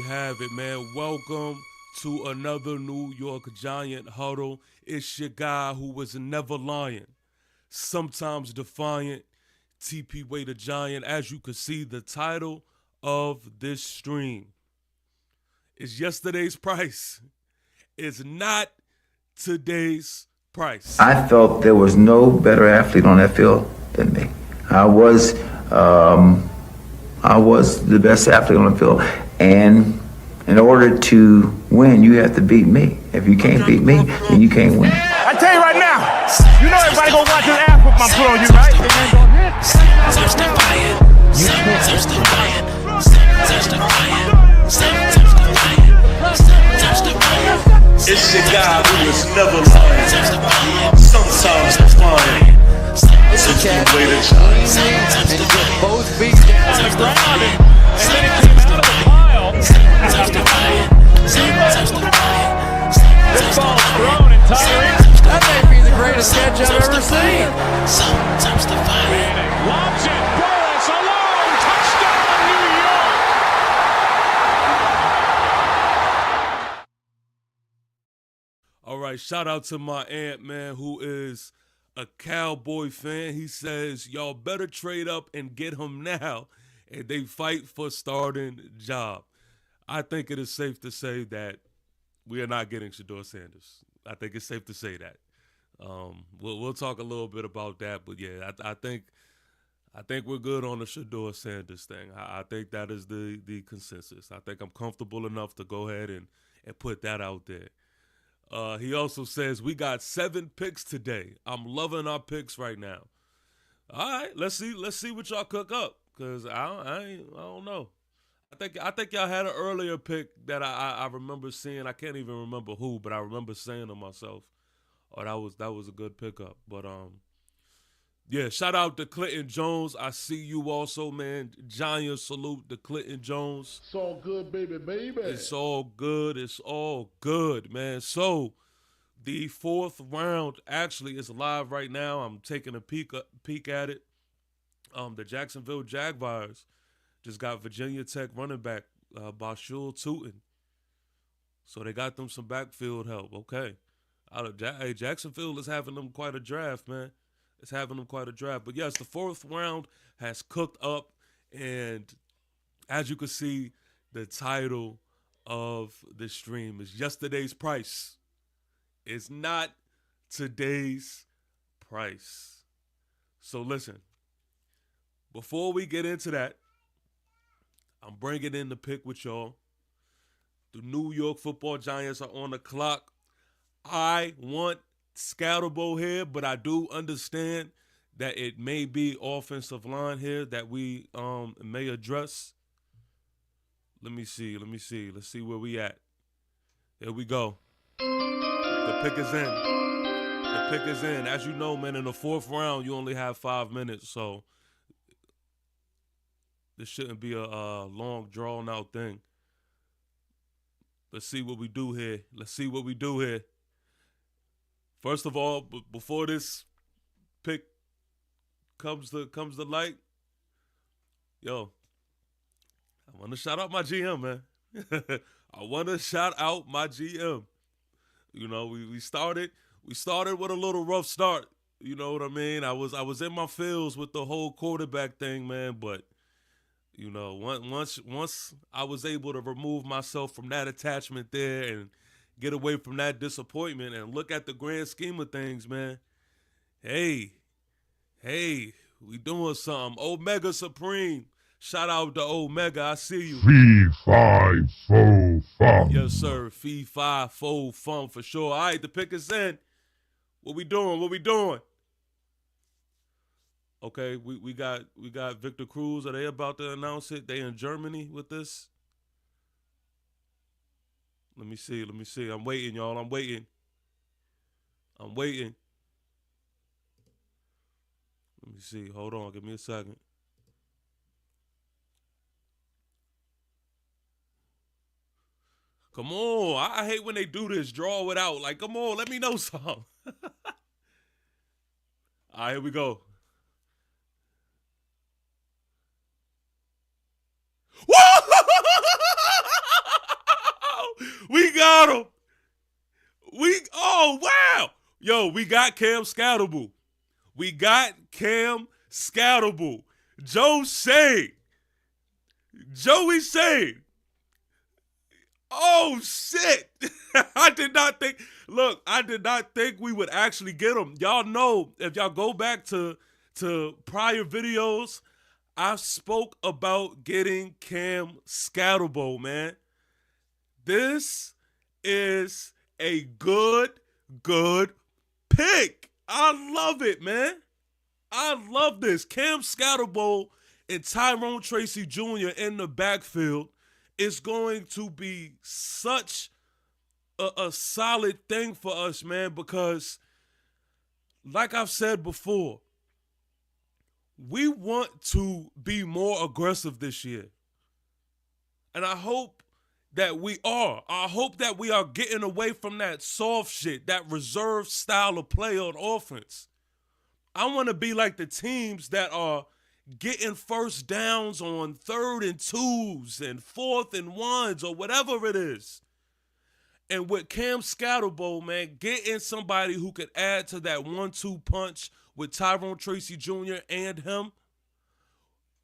have it, man. Welcome to another New York Giant huddle. It's your guy who was never lying, sometimes defiant, TP Way the Giant. As you can see, the title of this stream is yesterday's price. It's not today's price. I felt there was no better athlete on that field than me. I was the best athlete on the field, and in order to win, you have to beat me. If you can't beat me, then you can't win. I tell you right now, you know everybody gonna watch this ass whoop I'm put on you, right? It's your guy who was never lying, sometimes defiant. TP Way the Giant. Both feet down on the ground, and then it came out of the pile. This ball's thrown and Tyree. That may be the greatest catch I've ever seen. Manning lobs it. Burris alone. Touchdown, New York. All right, shout out to my aunt, man, who is a Cowboy fan. He says, y'all better trade up and get him now, and they fight for starting job. I think it is safe to say that we are not getting Shedeur Sanders. I think it's safe to say that. We'll talk a little bit about that, but yeah, I think we're good on the Shedeur Sanders thing. I think that is the consensus. I think I'm comfortable enough to go ahead and put that out there. He also says, we got 7 picks today. I'm loving our picks right now. All right, let's see what y'all cook up, because I don't know. I think y'all had an earlier pick that I remember seeing. I can't even remember who, but I remember saying to myself, oh, that was a good pickup. But yeah, shout out to Clinton Jones. I see you also, man. Giant salute to Clinton Jones. It's all good, baby. It's all good. It's all good, man. So the 4th round actually is live right now. I'm taking a peek at it. The Jacksonville Jaguars just got Virginia Tech running back Bashul Tootin. So they got them some backfield help. Okay. Hey, Jacksonville is having them quite a draft, man. It's having them quite a draft. But yes, the 4th round has cooked up. And as you can see, the title of the stream is yesterday's price. It's not today's price. So listen, before we get into that, I'm bringing in the pick with y'all. The New York Football Giants are on the clock. I want Scatterbo here, but I do understand that it may be offensive line here that we may address. Let me see. Let's see where we at. Here we go. The pick is in. As you know, man, in the 4th round, you only have 5 minutes, so this shouldn't be a long, drawn-out thing. Let's see what we do here. First of all, before this pick comes to light, yo, I want to shout out my GM, man. I want to shout out my GM. You know, we started with a little rough start. You know what I mean? I was in my feels with the whole quarterback thing, man. But you know, once I was able to remove myself from that attachment there and get away from that disappointment and look at the grand scheme of things, man. Hey, we doing something. Omega Supreme. Shout out to Omega. I see you. Fee, fi, fo, fum. Yes, sir. Fee, fi, fo, fum for sure. All right, the pick is in. What we doing? Okay, we got Victor Cruz. Are they about to announce it? They in Germany with this? Let me see. I'm waiting, y'all. I'm waiting. Let me see. Hold on. Give me a second. Come on. I hate when they do this. Draw it out. Like, come on. Let me know something. All right, here we go. Oh, wow. Yo, we got Cam Scoutable. We got Cam Scoutable. Joe Shane. Joey Shane. Oh, shit. I did not think. Look, I did not think we would actually get him. Y'all know, if y'all go back to prior videos, I spoke about getting Cam Scoutable, man. This is a good pick. I love it, man. I love this. Cam Scoutable and Tyrone Tracy Jr. in the backfield is going to be such a solid thing for us, man, because like I've said before, we want to be more aggressive this year. And I hope that we are. I hope that we are getting away from that soft shit, that reserved style of play on offense. I want to be like the teams that are getting first downs on 3rd and 2s and 4th and 1s or whatever it is. And with Cam Scoutable, man, getting somebody who could add to that 1-2 punch with Tyrone Tracy Jr. and him,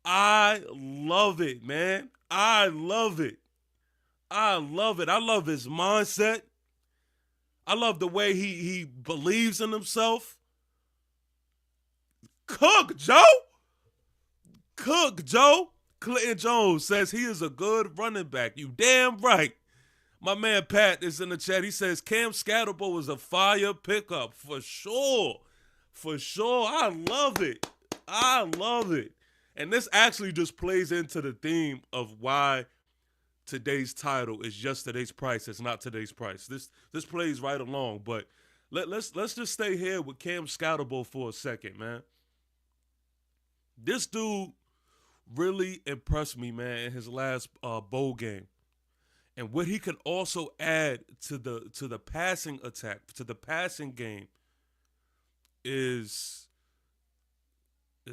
I love it, man. I love it. I love it. I love his mindset. I love the way he believes in himself. Cook, Joe. Cook, Joe. Clinton Jones says he is a good running back. You damn right. My man Pat is in the chat. He says Cam Scoutable is a fire pickup for sure. For sure. I love it. I love it. And this actually just plays into the theme of why today's title is yesterday's price. It's not today's price. This plays right along. But let's just stay here with Cam Scoutable for a second, man. This dude really impressed me, man, in his last bowl game. And what he can also add to the passing attack, to the passing game, is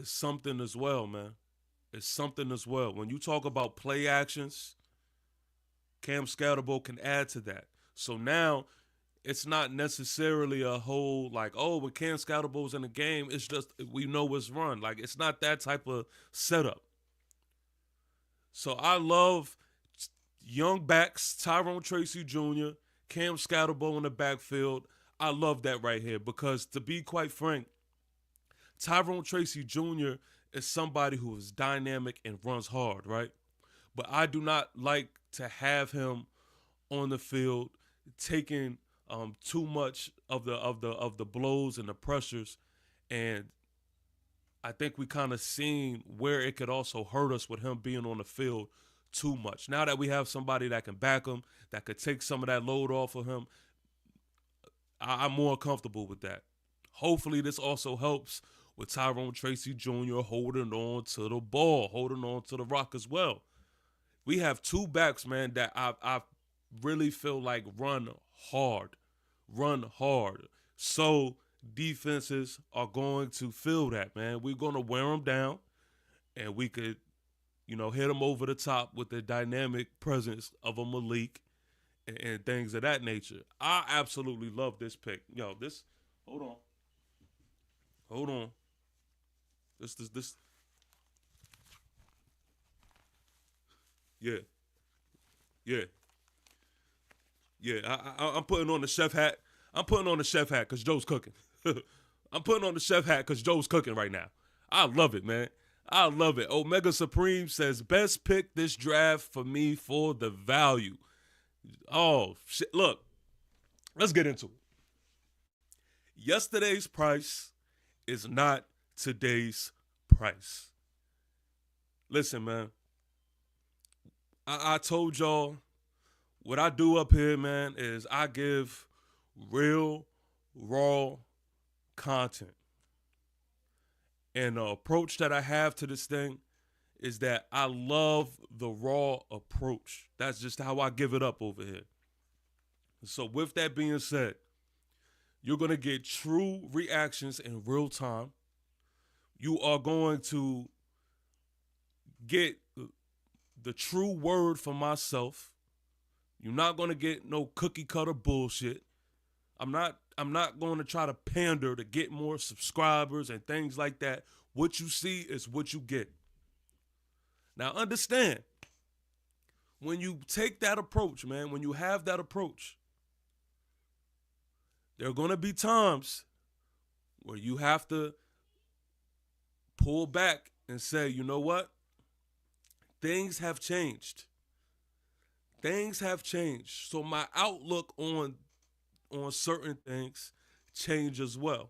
something as well, man. It's something as well. When you talk about play actions, Cam Scoutable can add to that. So now it's not necessarily a whole like, oh, when Cam Scoutable's in the game, it's just we know it's run. Like, it's not that type of setup. So I love young backs, Tyrone Tracy Jr., Cam Scoutable in the backfield. I love that right here because, to be quite frank, Tyrone Tracy Jr. is somebody who is dynamic and runs hard, right? But I do not like to have him on the field taking too much of the blows and the pressures, and I think we kind of seen where it could also hurt us with him being on the field too much. Now that we have somebody that can back him, that could take some of that load off of him, I'm more comfortable with that. Hopefully this also helps with Tyrone Tracy Jr. holding on to the ball, holding on to the rock as well. We have two backs, man, that I really feel like run hard. So defenses are going to feel that, man. We're going to wear them down, and we could, hit them over the top with the dynamic presence of a Malik and things of that nature. I absolutely love this pick. Hold on. This. Yeah. I'm putting on the chef hat. I'm putting on the chef hat because Joe's cooking. I'm putting on the chef hat because Joe's cooking right now. I love it, man. I love it. Omega Supreme says, best pick this draft for me for the value. Oh, shit. Look, let's get into it. Yesterday's price is not today's price. Listen, man. I told y'all what I do up here, man, is I give real, raw content. And the approach that I have to this thing is that I love the raw approach. That's just how I give it up over here. So with that being said, you're going to get true reactions in real time. You are going to get the true word from myself. You're not going to get no cookie cutter bullshit. I'm not going to try to pander to get more subscribers and things like that. What you see is what you get. Now understand, when you take that approach, man, when you have that approach, there are going to be times where you have to pull back and say, you know what? Things have changed. Things have changed. So my outlook on certain things change as well.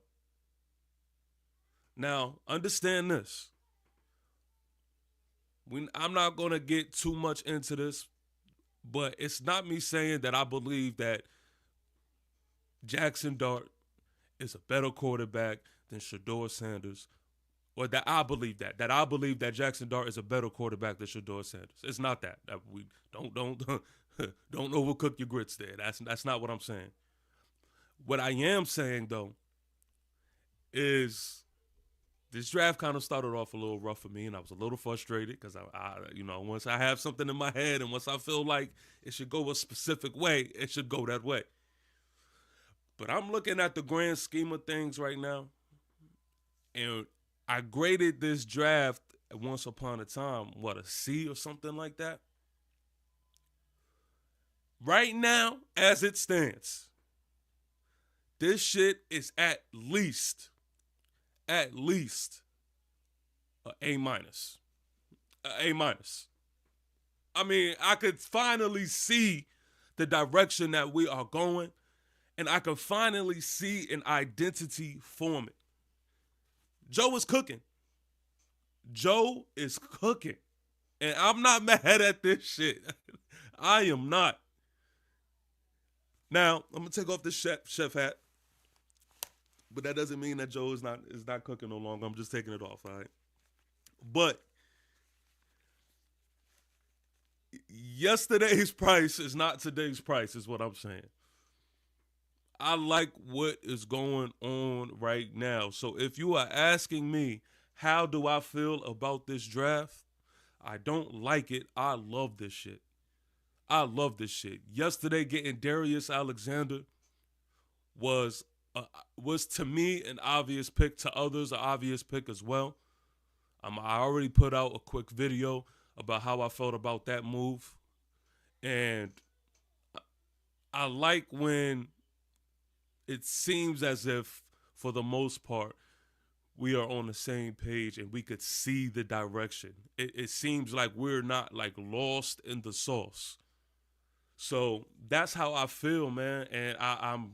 Now, understand this. I'm not going to get too much into this, but it's not me saying that I believe that Jackson Dart is a better quarterback than Shedeur Sanders, or that I believe that I believe that Jackson Dart is a better quarterback than Shedeur Sanders. It's not that. We don't don't overcook your grits there. That's not what I'm saying. What I am saying though is this draft kind of started off a little rough for me, and I was a little frustrated because once I have something in my head and once I feel like it should go a specific way, it should go that way. But I'm looking at the grand scheme of things right now, and I graded this draft once upon a time, a C or something like that. Right now, as it stands, this shit is at least a A minus. A minus. I mean, I could finally see the direction that we are going, and I could finally see an identity forming. Joe is cooking. Joe is cooking. And I'm not mad at this shit. I am not. Now, I'm gonna take off the chef hat. But that doesn't mean that Joe is not cooking no longer. I'm just taking it off, all right? But yesterday's price is not today's price, is what I'm saying. I like what is going on right now. So if you are asking me, how do I feel about this draft? I don't like it. I love this shit. I love this shit. Yesterday, getting Darius Alexander was to me an obvious pick, to others an obvious pick as well. I already put out a quick video about how I felt about that move. And I like when it seems as if, for the most part, we are on the same page and we could see the direction. It seems like we're not like lost in the sauce. So that's how I feel, man. And I'm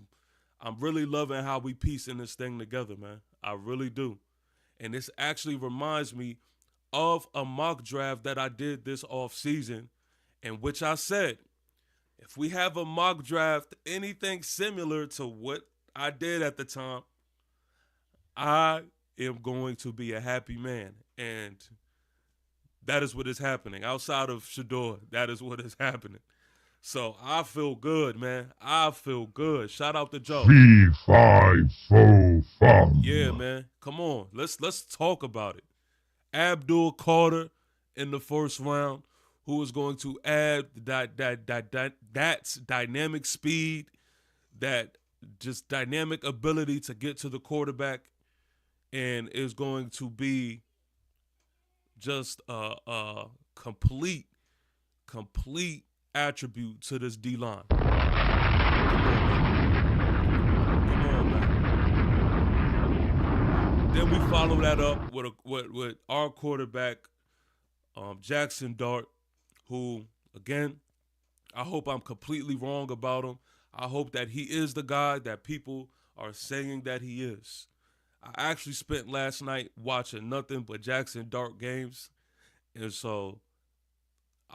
really loving how we piecing this thing together, man. I really do. And this actually reminds me of a mock draft that I did this off season, in which I said, if we have a mock draft, anything similar to what I did at the time, I am going to be a happy man. And that is what is happening. Outside of Shedeur, that is what is happening. So I feel good, man. I feel good. Shout out to Joe. C545. Yeah, man. Come on. Let's talk about it. Abdul Carter in the first round, who is going to add that dynamic speed, that just dynamic ability to get to the quarterback, and is going to be just a complete attribute to this D-line. Come on, man. Then we follow that up with our quarterback, Jackson Dart, who, again, I hope I'm completely wrong about him. I hope that he is the guy that people are saying that he is. I actually spent last night watching nothing but Jackson Dart games, and so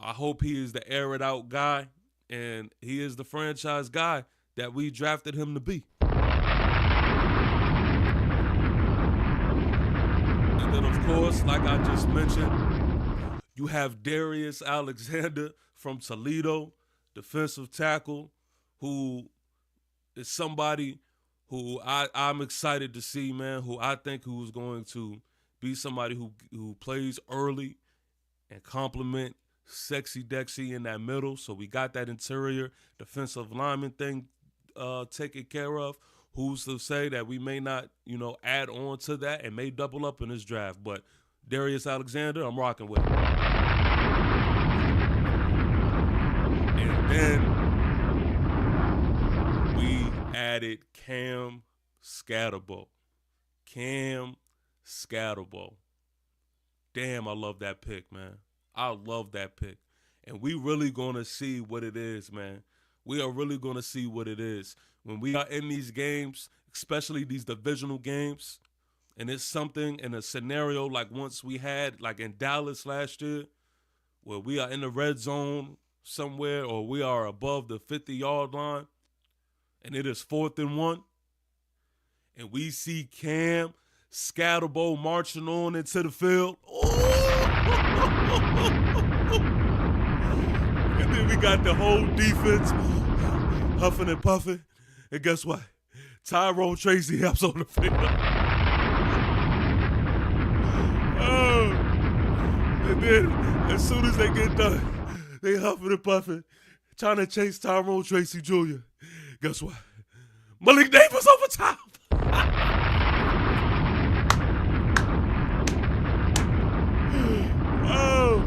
I hope he is the air it out guy, and he is the franchise guy that we drafted him to be. And then, of course, like I just mentioned, you have Darius Alexander from Toledo, defensive tackle, who is somebody who I'm excited to see, man, who I think who's going to be somebody who plays early and complement Sexy Dexy in that middle. So we got that interior defensive lineman thing taken care of, who's to say that we may not, add on to that and may double up in this draft? But Darius Alexander, I'm rocking with him. And then we added Cam Scatterbo. Cam Scatterbo. Damn, I love that pick, man. I love that pick. And we really going to see what it is, man. We are really going to see what it is. When we are in these games, especially these divisional games, and it's something in a scenario like once we had, like in Dallas last year, where we are in the red zone somewhere or we are above the 50-yard line, and it is 4th and 1, and we see Cam Scatterbo marching on into the field. And then we got the whole defense huffing and puffing. And guess what? Tyrone Tracy helps on the field. Oh. And then as soon as they get done, they huffing and puffing, trying to chase Tyrone Tracy Jr. Guess what? Malik Davis over top. Oh,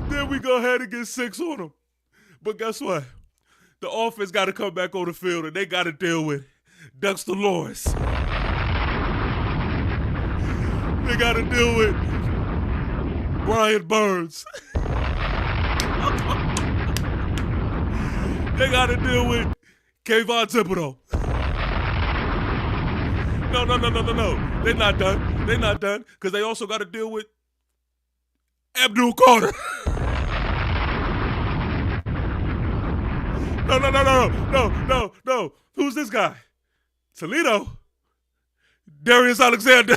then we go ahead and get 6 on them. But guess what? The offense got to come back on the field, and they got to deal with Dexter Lawrence. They got to deal with Brian Burns. They got to deal with Kayvon Thibodeau. No. They're not done. They're not done because they also got to deal with Abdul Carter. No. Who's this guy? Toledo. Darius Alexander.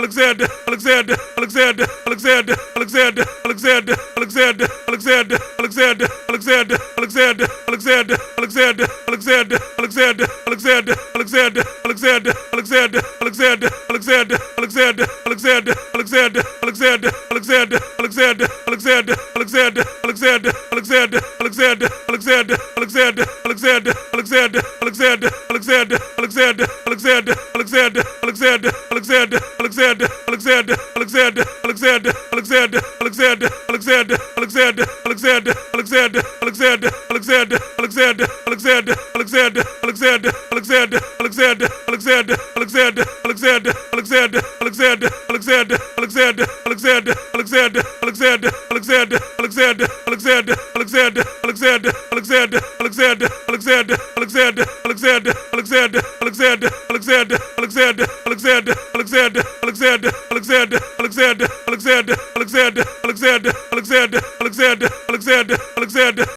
Alexander,